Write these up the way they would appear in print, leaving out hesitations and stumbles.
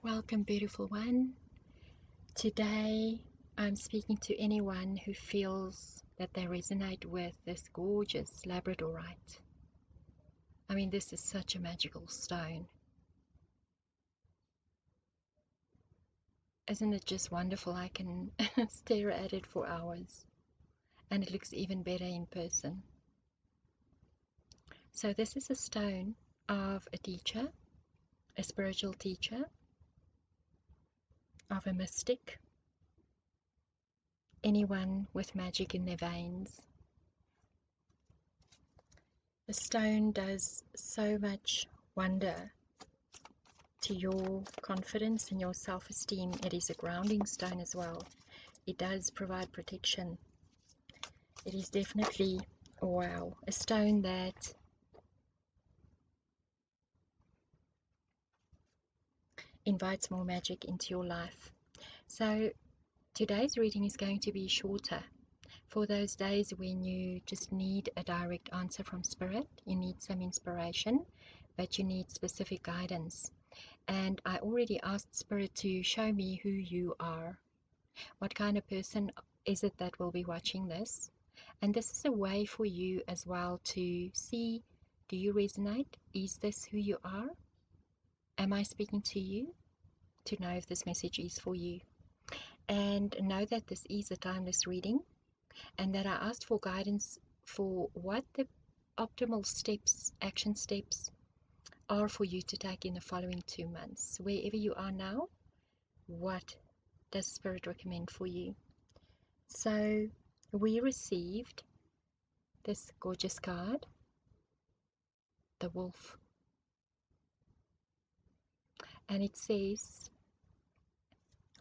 Welcome, beautiful one. Today, I'm speaking to anyone who feels that they resonate with this gorgeous Labradorite. I mean, this is such a magical stone. Isn't it just wonderful? I can stare at it for hours, and it looks even better in person. So, this is a stone of a teacher, a spiritual teacher, of a mystic, anyone with magic in their veins. The stone does so much wonder to your confidence and your self-esteem. It is a grounding stone as well. It does provide protection. It is definitely, wow, a stone that invites more magic into your life. So today's reading is going to be shorter. For those days when you just need a direct answer from Spirit, you need some inspiration, but you need specific guidance. And I already asked Spirit to show me who you are. What kind of person is it that will be watching this? And this is a way for you as well to see, do you resonate? Is this who you are? Am I speaking to you? To know if this message is for you. And know that this is a timeless reading, and that I asked for guidance for what the optimal steps, action steps, are for you to take in the following 2 months. Wherever you are now, what does Spirit recommend for you? So we received this gorgeous card, the wolf, and it says,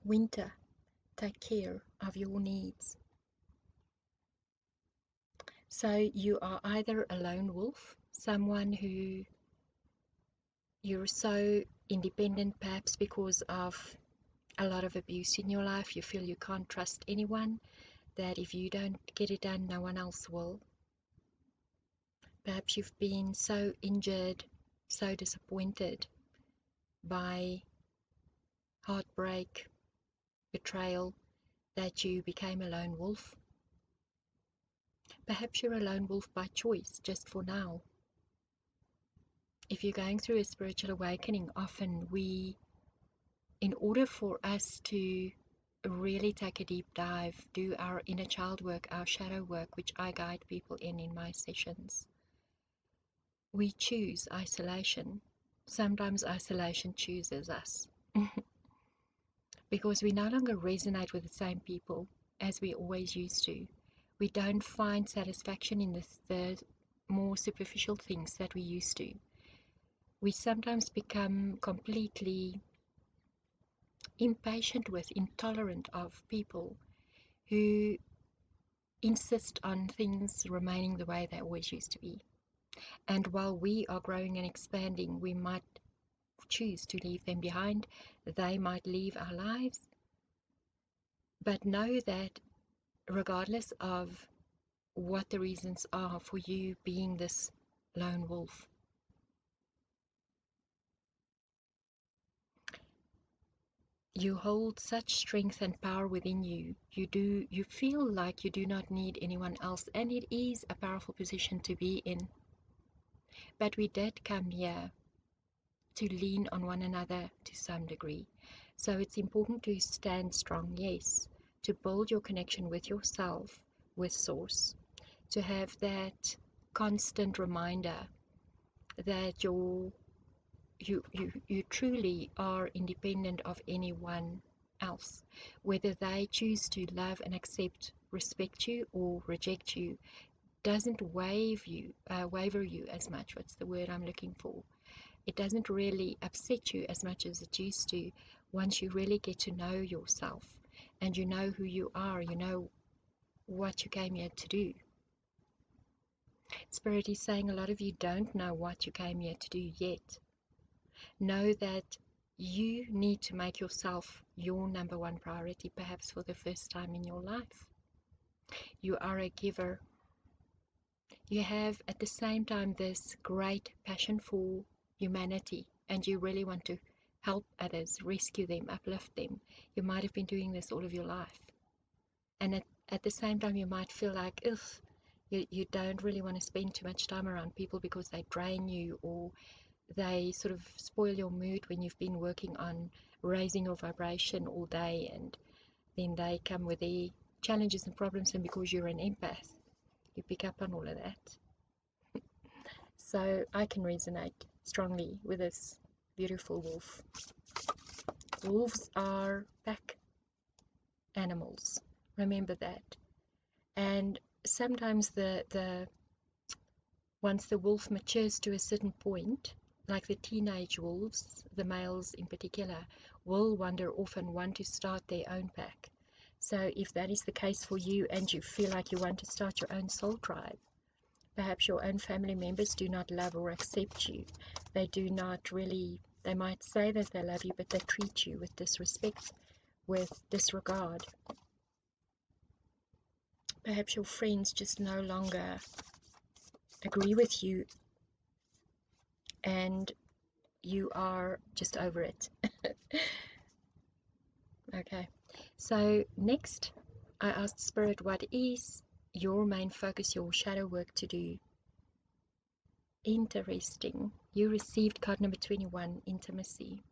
winter, take care of your needs. So you are either a lone wolf, someone who you're so independent, perhaps because of a lot of abuse in your life. You feel you can't trust anyone, that if you don't get it done, no one else will. Perhaps you've been so injured, so disappointed by heartbreak, betrayal, that you became a lone wolf. Perhaps you're a lone wolf by choice, just for now. If you're going through a spiritual awakening, often in order for us to really take a deep dive, do our inner child work, our shadow work, which I guide people in my sessions, we choose isolation. Sometimes isolation chooses us because we no longer resonate with the same people as we always used to. We don't find satisfaction in the more superficial things that we used to. We sometimes become completely impatient with, intolerant of people who insist on things remaining the way they always used to be. And while we are growing and expanding, we might choose to leave them behind. They might leave our lives. But know that regardless of what the reasons are for you being this lone wolf, you hold such strength and power within you. You feel like you do not need anyone else, and it is a powerful position to be in. But we did come here to lean on one another to some degree. So it's important to stand strong, yes, to build your connection with yourself, with Source, to have that constant reminder that you truly are independent of anyone else. Whether they choose to love and accept, respect you, or reject you, doesn't waver you as much. What's the word I'm looking for? It doesn't really upset you as much as it used to once you really get to know yourself and you know who you are, you know what you came here to do. Spirit is saying a lot of you don't know what you came here to do yet. Know that you need to make yourself your number one priority, perhaps for the first time in your life. You are a giver. You have at the same time this great passion for humanity, and you really want to help others, rescue them, uplift them. You might have been doing this all of your life. And at the same time, you might feel like, ugh, you don't really want to spend too much time around people because they drain you, or they sort of spoil your mood when you've been working on raising your vibration all day, and then they come with their challenges and problems, and because you're an empath, you pick up on all of that. So I can resonate strongly with this beautiful wolf. Wolves are pack animals, remember that. And sometimes once the wolf matures to a certain point, like the teenage wolves, the males in particular, will wander off and want to start their own pack. So if that is the case for you and you feel like you want to start your own soul tribe, perhaps your own family members do not love or accept you. They do not really, they might say that they love you, but they treat you with disrespect, with disregard. Perhaps your friends just no longer agree with you, and you are just over it. Okay, so next I asked Spirit, what is your main focus, your shadow work to do? Interesting. You received card number 21, intimacy.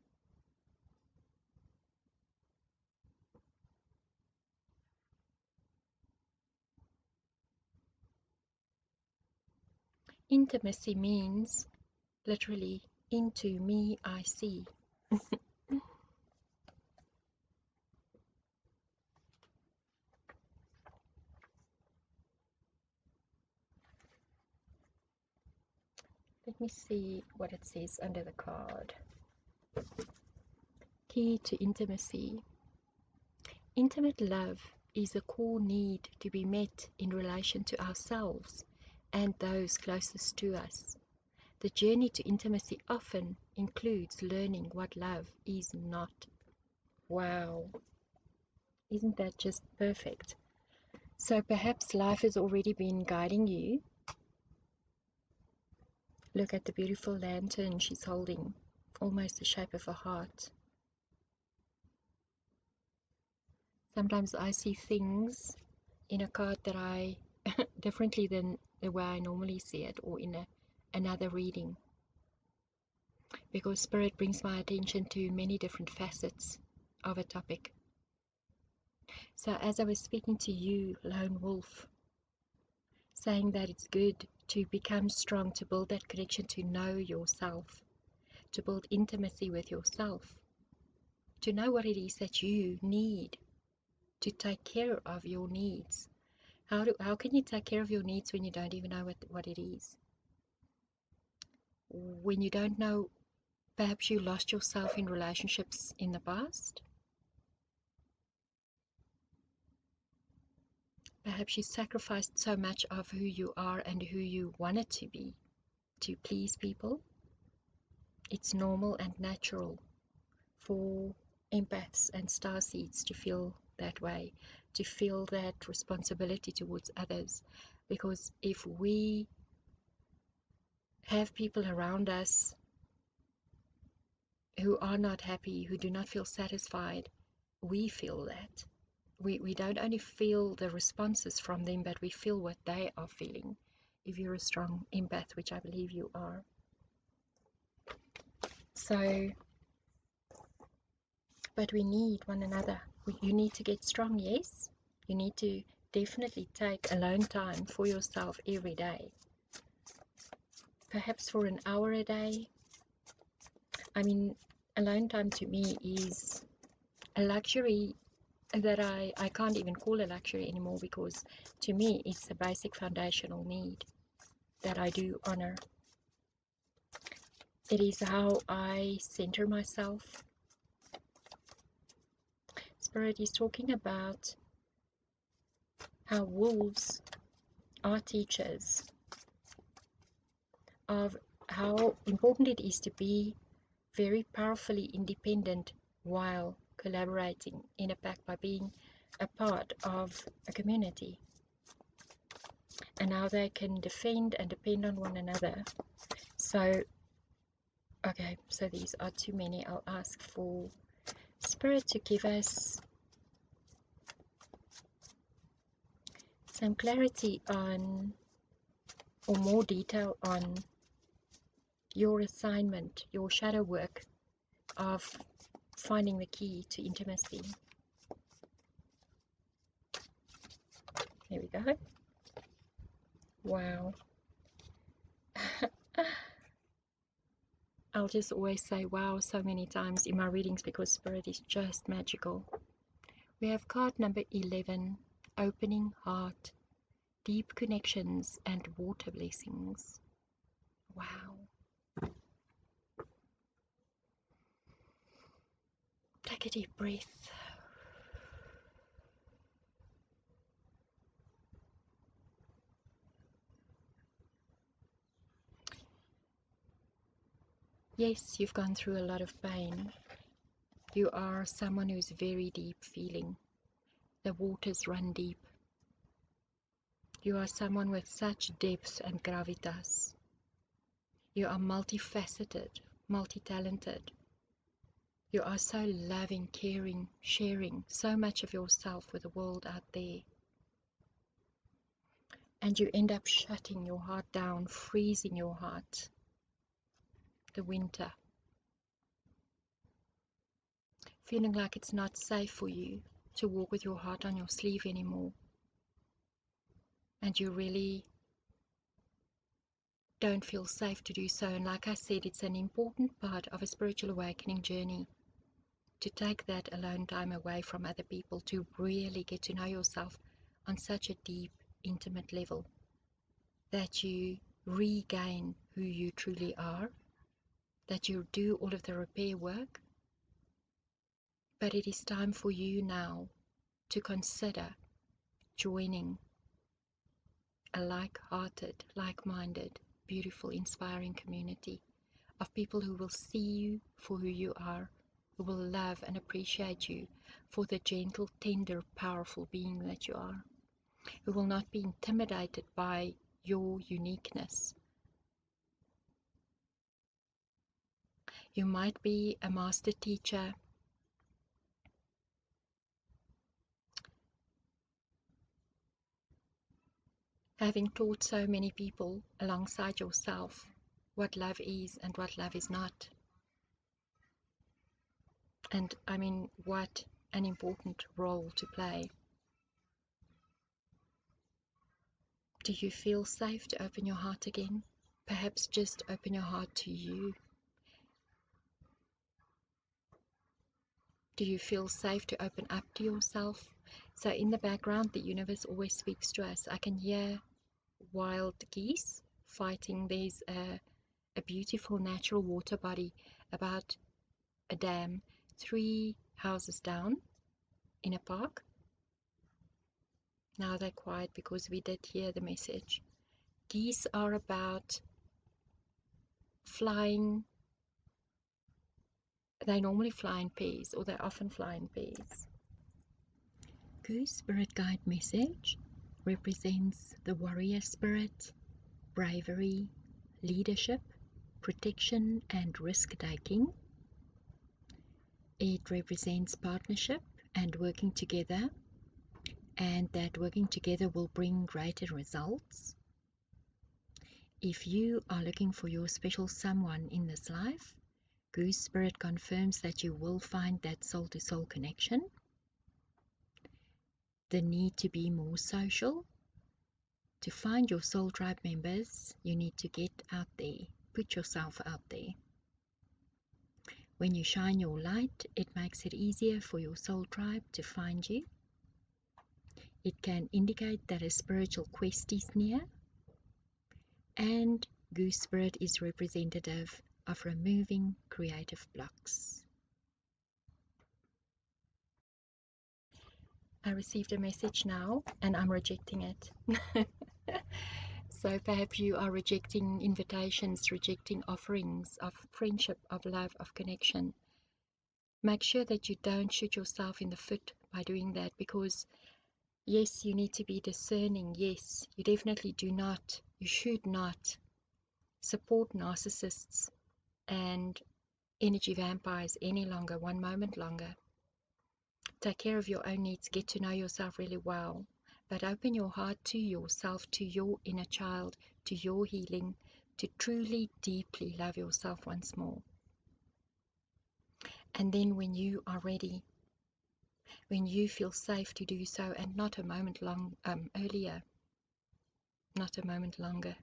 Intimacy means literally, into me I see. Let me see what it says under the card. Key to intimacy. Intimate love is a core need to be met in relation to ourselves and those closest to us. The journey to intimacy often includes learning what love is not. Wow, isn't that just perfect? So perhaps life has already been guiding you. Look at the beautiful lantern she's holding, almost the shape of a heart. Sometimes I see things in a card that I differently than the way I normally see it, or in another reading, because Spirit brings my attention to many different facets of a topic. So as I was speaking to you, Lone Wolf, saying that it's good to become strong, to build that connection, to know yourself, to build intimacy with yourself, to know what it is that you need, to take care of your needs. How can you take care of your needs when you don't even know what it is? When you don't know, perhaps you lost yourself in relationships in the past. Perhaps you sacrificed so much of who you are and who you wanted to be to please people. It's normal and natural for empaths and starseeds to feel that way, to feel that responsibility towards others. Because if we have people around us who are not happy, who do not feel satisfied, we feel that. We don't only feel the responses from them, but we feel what they are feeling, if you're a strong empath, which I believe you are. So, but we need one another. You need to get strong, yes. You need to definitely take alone time for yourself every day. Perhaps for an hour a day. I mean, alone time to me is a luxury that I can't even call a luxury anymore, because to me it's a basic foundational need that I do honor. It is how I center myself. Spirit is talking about how wolves are teachers of how important it is to be very powerfully independent while collaborating in a pack, by being a part of a community, and how they can defend and depend on one another. So Okay, so these are too many. I'll ask for Spirit to give us some clarity on, or more detail on, your assignment, your shadow work of finding the key to intimacy. There we go. Wow. I'll just always say wow so many times in my readings because Spirit is just magical. We have card number 11, opening heart, deep connections and water blessings. Wow. Take a deep breath. Yes, you've gone through a lot of pain. You are someone who's very deep feeling. The waters run deep. You are someone with such depth and gravitas. You are multifaceted, multi-talented. You are so loving, caring, sharing so much of yourself with the world out there. And you end up shutting your heart down, freezing your heart. The winter. Feeling like it's not safe for you to walk with your heart on your sleeve anymore. And you really don't feel safe to do so. And like I said, it's an important part of a spiritual awakening journey to take that alone time away from other people, to really get to know yourself on such a deep, intimate level that you regain who you truly are, that you do all of the repair work. But it is time for you now to consider joining a like-hearted, like-minded, beautiful, inspiring community of people who will see you for who you are, who will love and appreciate you for the gentle, tender, powerful being that you are, who will not be intimidated by your uniqueness. You might be a master teacher, having taught so many people alongside yourself what love is and what love is not. And I mean, what an important role to play. Do you feel safe to open your heart again? Perhaps just open your heart to you. Do you feel safe to open up to yourself? So in the background, the universe always speaks to us. I can hear wild geese fighting. There's a beautiful natural water body about a dam 3 houses down in a park. Now they're quiet because we did hear the message. Geese are about flying. They normally fly in pairs, or they often fly in pairs. Goose Spirit Guide message represents the warrior spirit, bravery, leadership, protection and risk-taking. It represents partnership and working together, and that working together will bring greater results. If you are looking for your special someone in this life, Goose Spirit confirms that you will find that soul-to-soul connection. The need to be more social. To find your soul tribe members, you need to get out there, put yourself out there. When you shine your light, it makes it easier for your soul tribe to find you. It can indicate that a spiritual quest is near. And Goose Spirit is representative of removing creative blocks. I received a message now and I'm rejecting it. So perhaps you are rejecting invitations, rejecting offerings of friendship, of love, of connection. Make sure that you don't shoot yourself in the foot by doing that, because yes, you need to be discerning. Yes, you definitely do not, you should not support narcissists and energy vampires any longer, one moment longer. Take care of your own needs, get to know yourself really well, but open your heart to yourself, to your inner child, to your healing, to truly, deeply love yourself once more. And then when you are ready, when you feel safe to do so, and not a moment earlier, not a moment longer.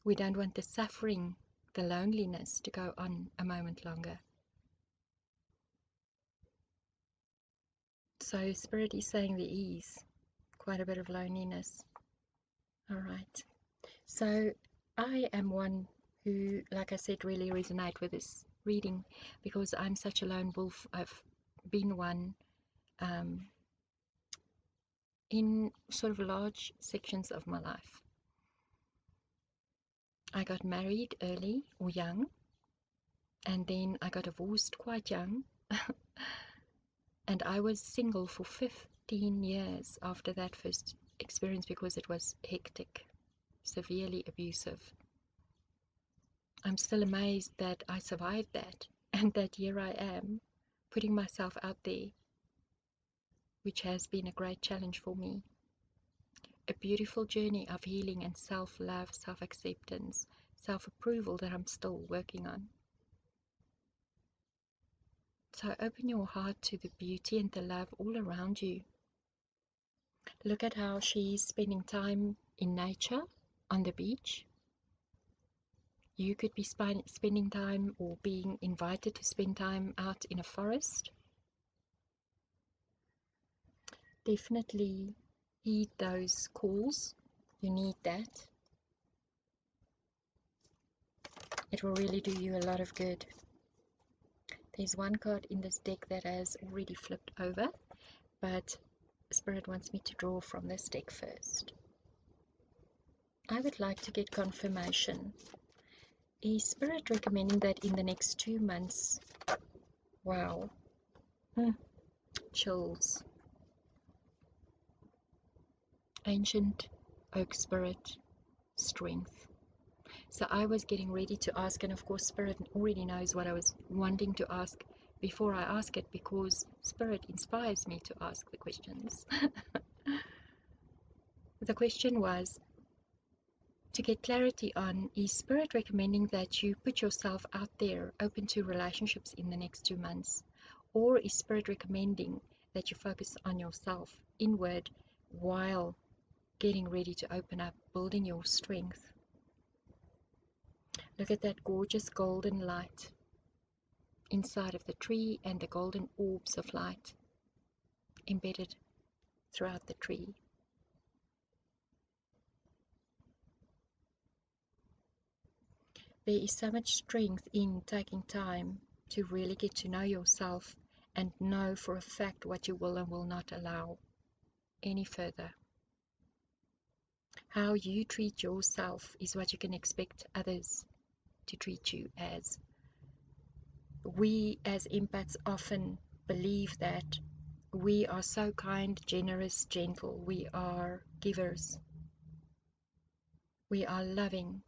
We don't want the suffering, the loneliness to go on a moment longer. So Spirit is saying there is quite a bit of loneliness. All right. So I am one who, like I said, really resonate with this reading because I'm such a lone wolf. I've been one in sort of large sections of my life. I got married early or young, and then I got divorced quite young. And I was single for 15 years after that first experience because it was hectic, severely abusive. I'm still amazed that I survived that and that here I am putting myself out there, which has been a great challenge for me. A beautiful journey of healing and self-love, self-acceptance, self-approval that I'm still working on. So open your heart to the beauty and the love all around you. Look at how she's spending time in nature on the beach. You could be spending time or being invited to spend time out in a forest. Definitely heed those calls. You need that. It will really do you a lot of good. There's one card in this deck that has already flipped over, but Spirit wants me to draw from this deck first. I would like to get confirmation. Is Spirit recommending that in the next 2 months? Wow. Chills. Ancient oak spirit, strength. So I was getting ready to ask, and of course Spirit already knows what I was wanting to ask before I ask it, because Spirit inspires me to ask the questions. The question was to get clarity on, is Spirit recommending that you put yourself out there open to relationships in the next 2 months? Or is Spirit recommending that you focus on yourself inward while getting ready to open up, building your strength? Look at that gorgeous golden light inside of the tree and the golden orbs of light embedded throughout the tree. There is so much strength in taking time to really get to know yourself and know for a fact what you will and will not allow any further. How you treat yourself is what you can expect others to treat you as. We as empaths often believe that we are so kind, generous, gentle. We are givers. We are loving.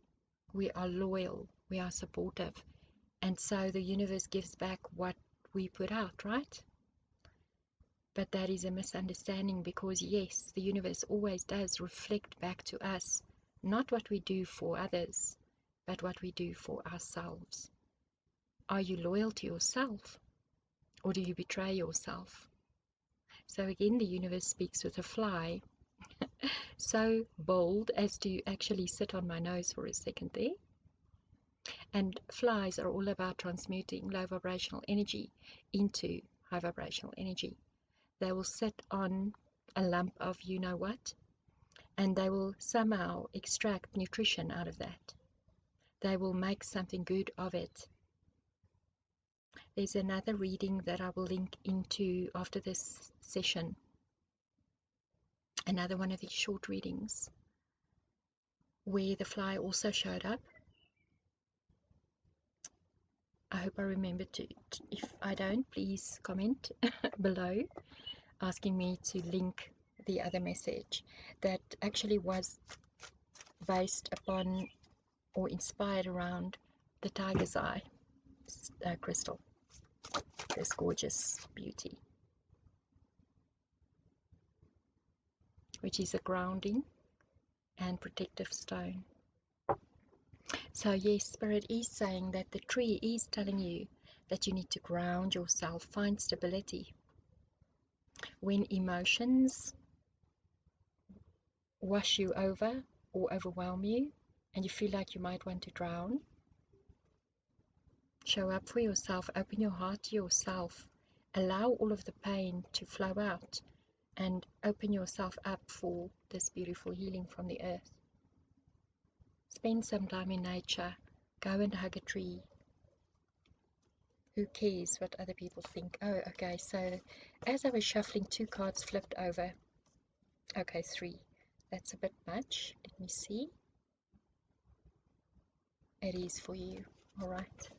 We are loyal. We are supportive. And so the universe gives back what we put out, right? But that is a misunderstanding, because yes, the universe always does reflect back to us, not what we do for others, but what we do for ourselves. Are you loyal to yourself, or do you betray yourself? So again, the universe speaks with a fly, so bold as to actually sit on my nose for a second there. And flies are all about transmuting low vibrational energy into high vibrational energy. They will sit on a lump of you know what, and they will somehow extract nutrition out of that. They will make something good of it. There's another reading that I will link into after this session. Another one of these short readings where the fly also showed up. I hope I remember to, if I don't, please comment below asking me to link the other message that actually was based upon or inspired around the tiger's eye crystal, this gorgeous beauty, which is a grounding and protective stone. So yes, Spirit is saying that the tree is telling you that you need to ground yourself, find stability. When emotions wash you over or overwhelm you and you feel like you might want to drown, show up for yourself, open your heart to yourself, allow all of the pain to flow out, and open yourself up for this beautiful healing from the earth. Spend some time in nature, go and hug a tree. Who cares what other people think? Oh, okay, so as I was shuffling, 2 cards flipped over. Okay, 3. That's a bit much. Let me see. It is for you. All right.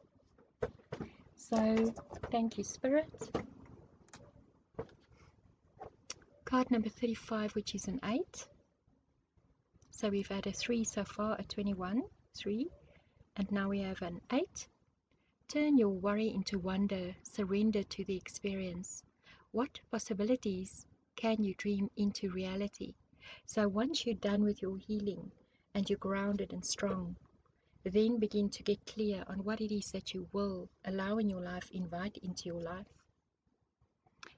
So, thank you, Spirit. Card number 35, which is an 8. So we've had a 3 so far, a 21, 3, and now we have an 8. Turn your worry into wonder, surrender to the experience. What possibilities can you dream into reality? So once you're done with your healing and you're grounded and strong, then begin to get clear on what it is that you will allow in your life, invite into your life.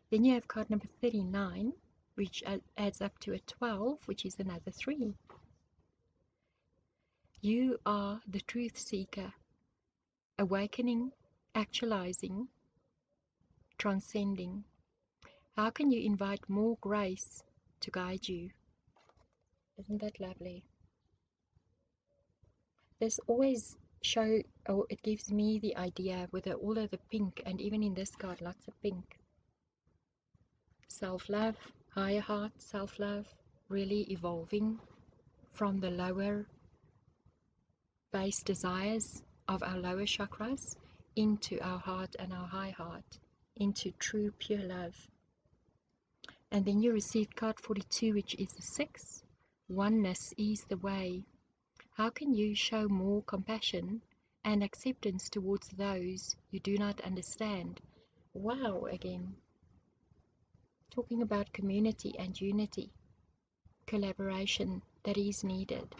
Then you have card number 39, which adds up to a 12, which is another 3. You are the truth seeker, awakening, actualizing, transcending. How can you invite more grace to guide you? Isn't that lovely? This always it gives me the idea with all of the pink, and even in this card, lots of pink. Self-love, higher heart, self-love, really evolving from the lower base desires of our lower chakras into our heart and our high heart, into true pure love. And then you received card 42, which is the 6. Oneness is the way. How can you show more compassion and acceptance towards those you do not understand? Wow, again. Talking about community and unity, collaboration that is needed.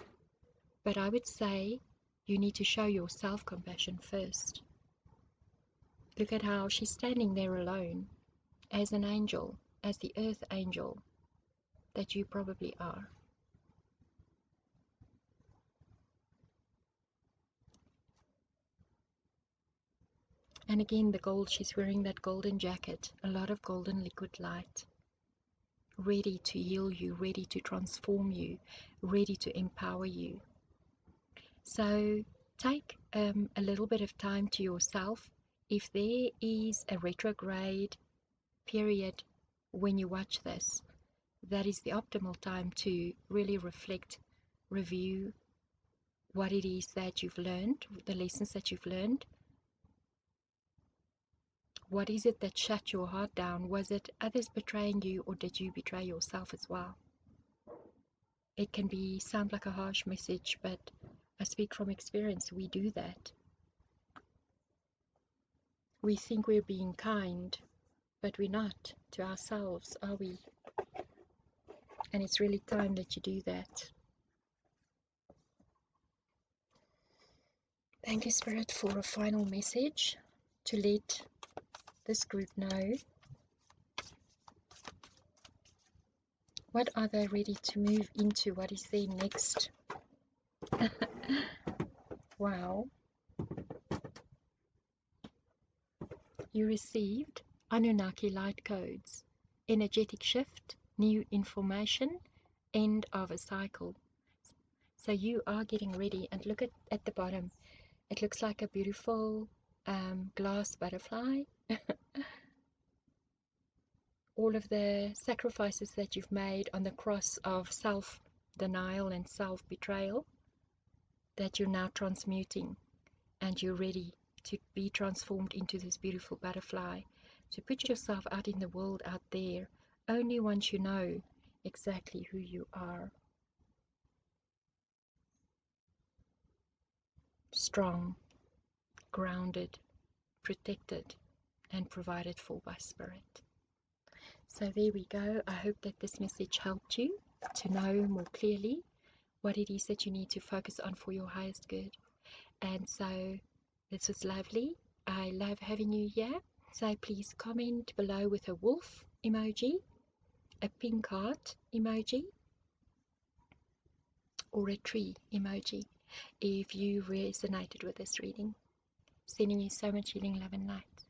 But I would say you need to show yourself compassion first. Look at how she's standing there alone, as an angel, as the earth angel that you probably are. And again, the gold, she's wearing that golden jacket, a lot of golden liquid light, ready to heal you, ready to transform you, ready to empower you. So take a little bit of time to yourself. If there is a retrograde period when you watch this, that is the optimal time to really reflect, review what it is that you've learned, the lessons that you've learned. What is it that shut your heart down? Was it others betraying you, or did you betray yourself as well? It can sound like a harsh message, but I speak from experience. We do that. We think we're being kind, but we're not to ourselves, are we? And it's really time that you do that. Thank you, Spirit, for a final message to let this group know. What are they ready to move into? What is their next? Wow. You received Anunnaki light codes, energetic shift, new information, end of a cycle. So you are getting ready, and look at the bottom. It looks like a beautiful glass butterfly. All of the sacrifices that you've made on the cross of self-denial and self-betrayal, that you're now transmuting, and you're ready to be transformed into this beautiful butterfly, to put yourself out in the world out there, only once you know exactly who you are. Strong, grounded, protected, and provided for by Spirit. So there we go. I hope that this message helped you to know more clearly what it is that you need to focus on for your highest good. And so this was lovely. I love having you here. So please comment below with a wolf emoji, a pink heart emoji, or a tree emoji if you resonated with this reading. Sending you so much healing, love, and light.